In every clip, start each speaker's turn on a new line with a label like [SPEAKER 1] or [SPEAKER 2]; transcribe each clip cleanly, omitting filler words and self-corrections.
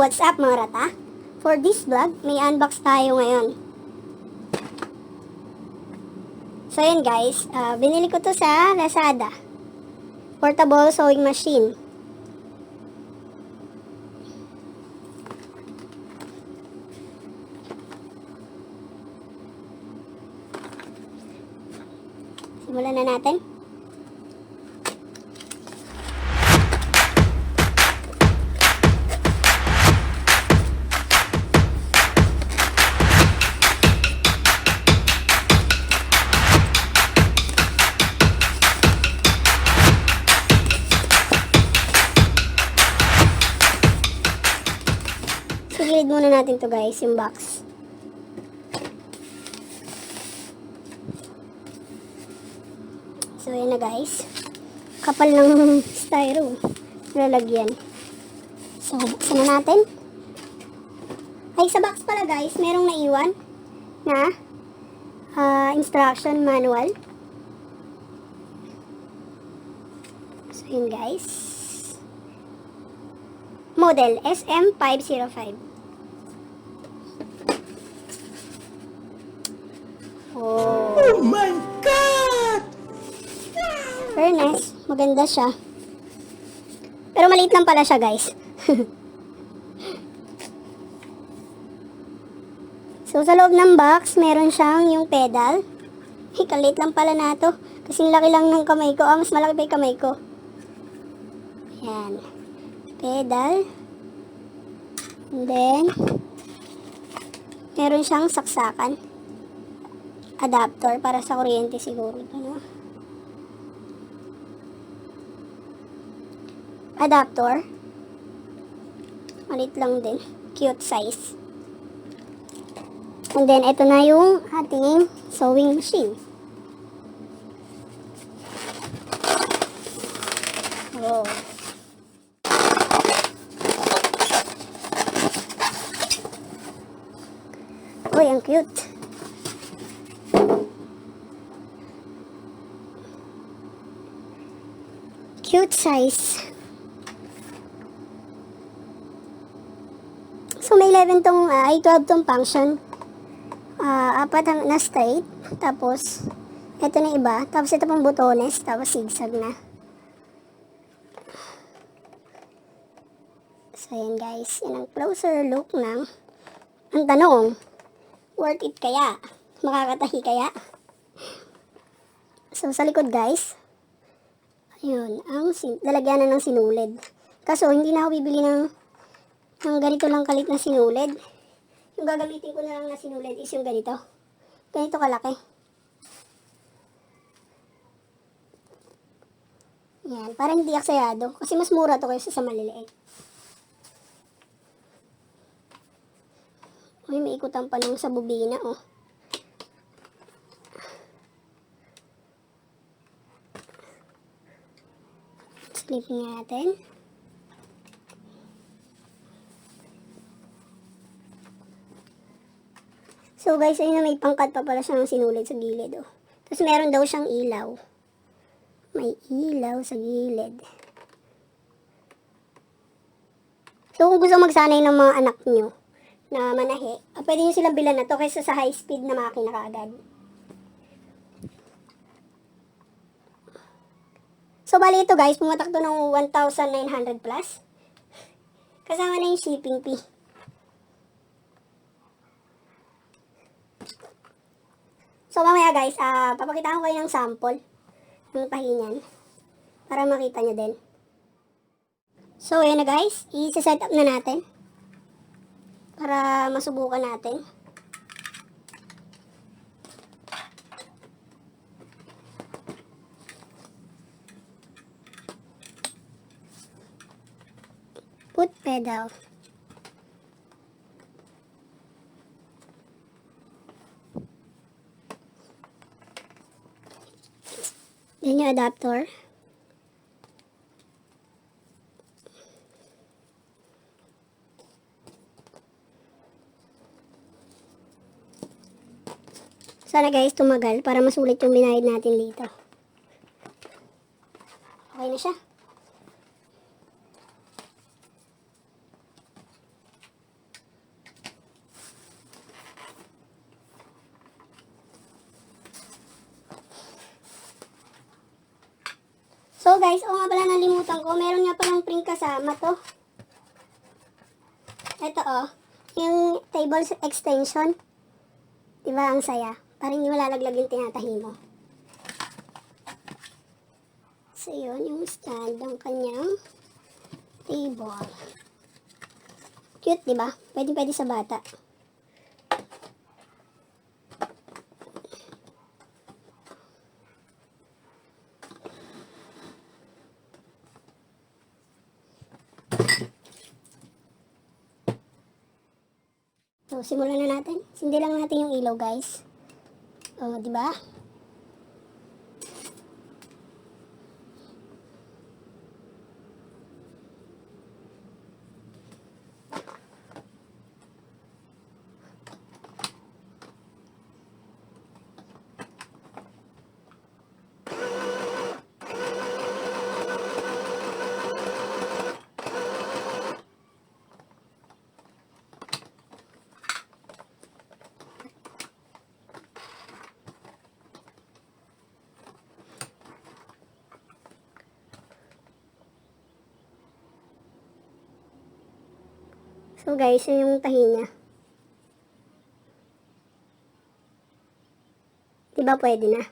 [SPEAKER 1] what's up mga rata? For this vlog, may unbox tayo ngayon. So yun guys, binili ko to sa Lazada. Portable sewing machine. Simulan na natin. Sigilid muna natin to guys, yung box. So yun na guys. Kapal ng styro. Lalagyan. So buksan na natin. Ay sa box pala guys, merong naiwan na instruction manual. So yun guys. Model SM505.
[SPEAKER 2] Oh my God!
[SPEAKER 1] Very nice. Maganda siya. Pero maliit lang pala siya guys. So sa loob ng box, meron siyang yung pedal. Kalit lang pala na to. Kasi laki lang ng kamay ko. Mas malaki pa yung kamay ko. Ayan. Pedal. And then, meron siyang saksakan. Adapter para sa kuryente siguro ito, no? Adapter. Malit lang din. Cute size. And then, ito na yung ating sewing machine. Oh. Uy, ang cute. Cute size. So, may 11 tong, ay 12 tong function. Apat na straight. Tapos, ito na iba. Tapos, ito pang butones. Tapos, zigzag na. So, yan guys. Yan ang closer look ng ang tanong, worth it kaya? Makakatahi kaya? So, sa likod guys, ayun, ang lalagyan na ng sinulid. Kaso, hindi na ako bibili ng ganito lang kalit na sinulid. Yung gagamitin ko na lang na sinulid is yung ganito. Ganito kalaki. Yan, para hindi aksayado. Kasi mas mura to kaysa sa maliliit. Uy, may ikutan pa lang sa bobina, oh. Slip natin. So guys, ayun na may pangkat pa pala siya ng sinulid sa gilid, oh. Tapos meron daw siyang ilaw. May ilaw sa gilid. So kung gusto magsanay ng mga anak nyo na manahe, pwede nyo silang bilan na to kaysa sa high speed na makina kaagad. So bali ito guys, pumatak to ng 1,900 plus. Kasama na yung shipping fee. So mamaya guys, papakitaan ko kayo ng sample ng tahinyan para makita nyo din. So ayan na guys, i-set up na natin para masubukan natin. Foot pedal. Then yung adapter. Sana guys tumagal para masulit yung binayad natin dito. Okay na siya. guys, oo nga pala nalimutan ko. Meron nga palang print kasama to. Ito oh. Yung table extension. Diba ang saya? Para hindi malalaglag yung tinatahi mo. So yun, yung stand ng kanyang table. Cute, diba? Pwede sa bata. So, simulan na natin. Sindi lang natin yung ilaw, guys. O, diba? So guys, yun yung tahi niya. Diba pwede na?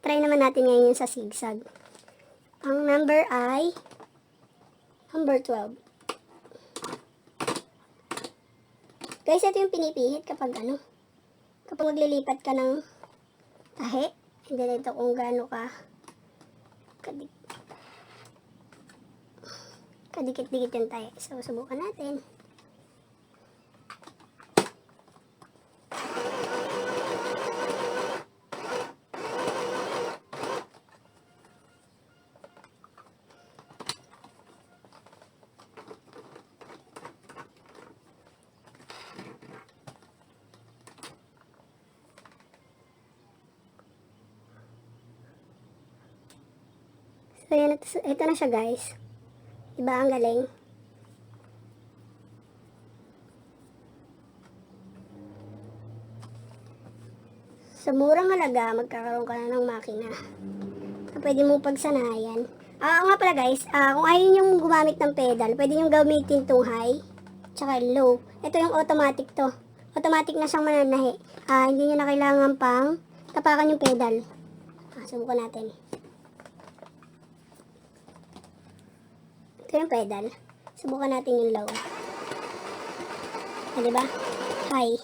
[SPEAKER 1] Try naman natin ngayon yung sa zigzag. Ang number ay number 12. Guys, ito yung pinipihit kapag kapag maglilipat ka ng tahi. And then ito kung gaano ka kadikit-dikit yung tahi. So, subukan natin. So, yan, ito na siya guys. Diba ang galing? Sa murang halaga, magkakaroon ka na ng makina. So, pwede mong pagsanayan. Nga pala guys, kung ayaw nyo gumamit ng pedal, pwede nyo gamitin itong high, tsaka low. Ito yung automatic to. Automatic na siyang mananahi. Hindi nyo na kailangan pang tapakan yung pedal. Subukan natin. Ito yung pedal. Subukan natin yung low. Diba? High.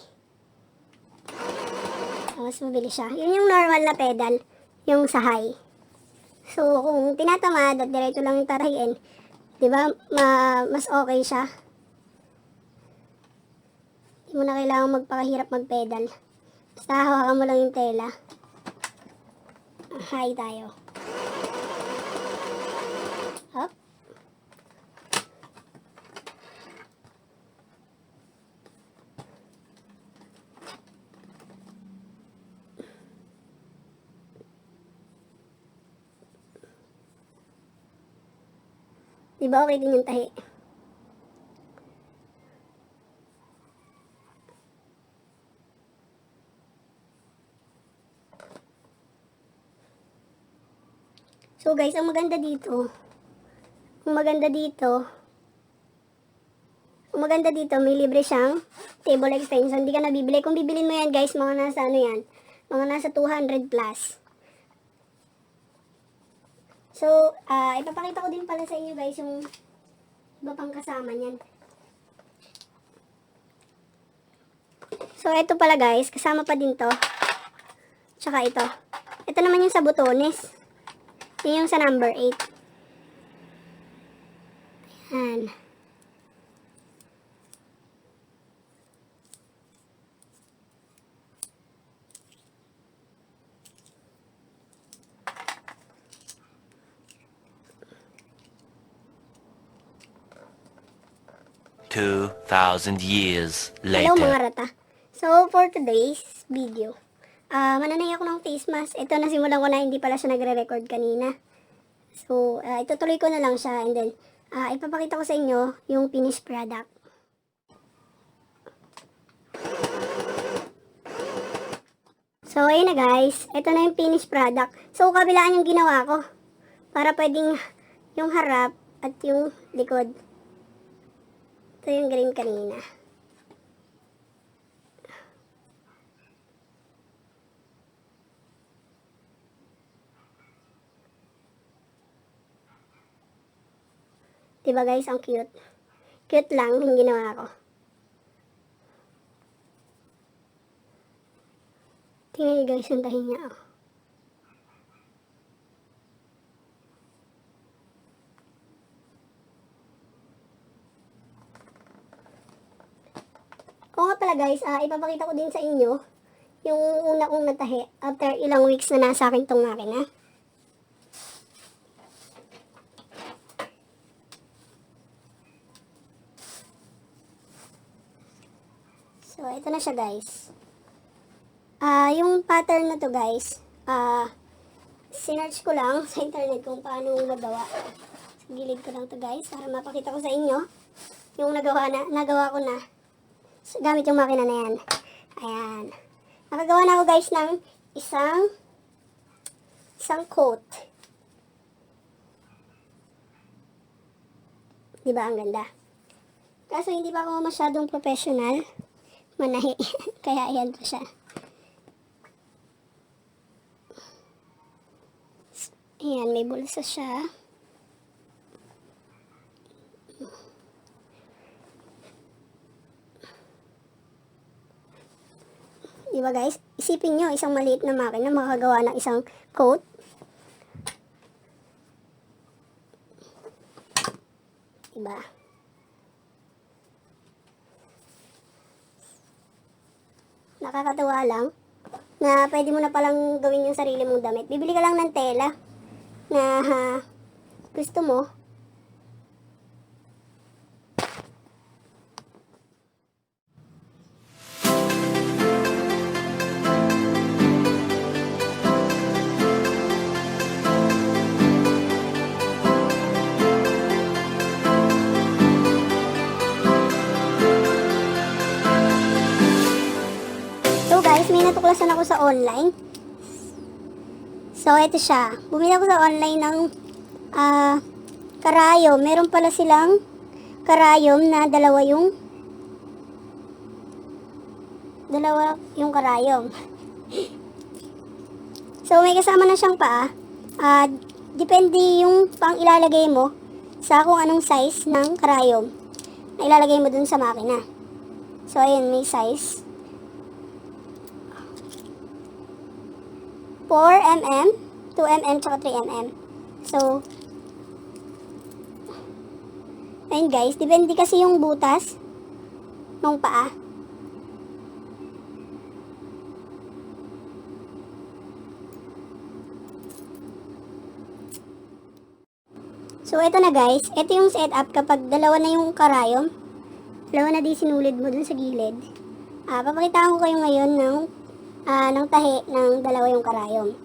[SPEAKER 1] Mas mabilis siya. Yun yung normal na pedal. Yung sa high. So, kung tinatamad at diretso lang yung tarahin, diba? Mas okay siya. Hindi mo na kailangan magpakahirap mag-pedal. Basta hawakan mo lang yung tela. High tayo. Up. Diba okay din yung tahi? So guys, ang maganda dito, may libre siyang table extension. Hindi ka nabibili. Kung bibilin mo yan guys, mga nasa mga nasa 200 plus. So, ipapakita ko din pala sa inyo guys yung iba pang kasama niyan. So, ito pala guys, kasama pa din to. Tsaka ito. Ito naman yung sa butones. Yun yung sa number 8. Ayan.
[SPEAKER 3] $2,000 later.
[SPEAKER 1] Hello mga rata. So, for today's video, mananay ako ng face mask. Ito, nasimulan ko na, hindi pala siya nagre-record kanina. So, itutuloy ko na lang siya and then, ipapakita ko sa inyo yung finished product. So, ayun na guys. Ito na yung finished product. So, kabilaan yung ginawa ko. Para pwedeng yung harap at yung likod. Ito yung green kanina. Diba guys, ang cute. Cute lang yung ginawa ko. Tingnan nyo guys, ang tahi niya. Oh. Oo nga pala guys, ipapakita ko din sa inyo yung una kong natahi after ilang weeks na nasa akin tong makina. So, ito na siya guys. Yung pattern na to guys, sinearch ko lang sa internet kung paano magawa. Sa gilid ko lang to guys, para mapakita ko sa inyo yung nagawa ko na gamit yung makina na yan. Ayan. Nakagawa na ako guys ng isang coat. Diba ang ganda? Kaso hindi pa ako masyadong professional. Manahi. Kaya ayan po siya. Ayan, may bulsa siya. Diba guys? Isipin nyo, isang maliit na makina makagawa ng isang coat. Diba? Nakakatawa lang na pwede mo na palang gawin yung sarili mong damit. Bibili ka lang ng tela na gusto mo. So guys, may natuklasan ako sa online. So ito siya. Bumili ako sa online ng karayom. Meron pala silang karayom na dalawa yung karayom. So may kasama na siyang paa. Depende yung pang ilalagay mo sa kung anong size ng karayom na ilalagay mo dun sa makina. So ayun, may size 4mm, 2mm, tsaka 3mm. So, ayun guys, depende kasi yung butas ng paa. So, ito na guys, ito yung setup kapag dalawa na yung karayom, dalawa na di sinulid mo dun sa gilid. Papakitaan ko kayo ngayon ng tahi ng dalawa yung karayom.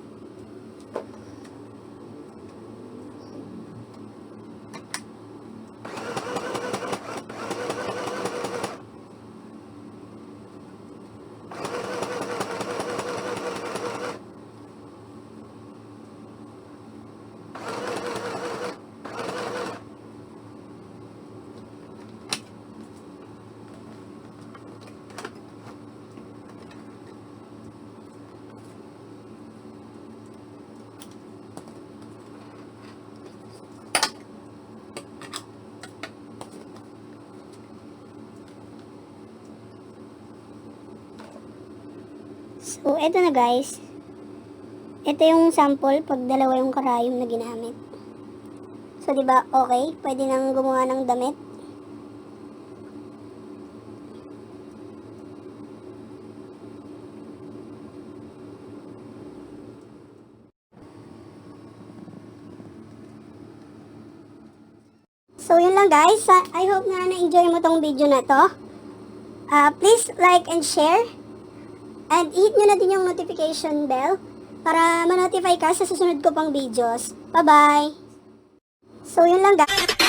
[SPEAKER 1] So, eto na guys. Ito yung sample pag dalawa yung karayom na ginamit. So, diba, okay? Pwede nang gumawa ng damit. So, yun lang guys. I hope na na-enjoy mo tong video na to. Please like and share. And hit nyo na din yung notification bell para ma-notify ka sa susunod ko pang videos. Bye-bye! So, yun lang guys.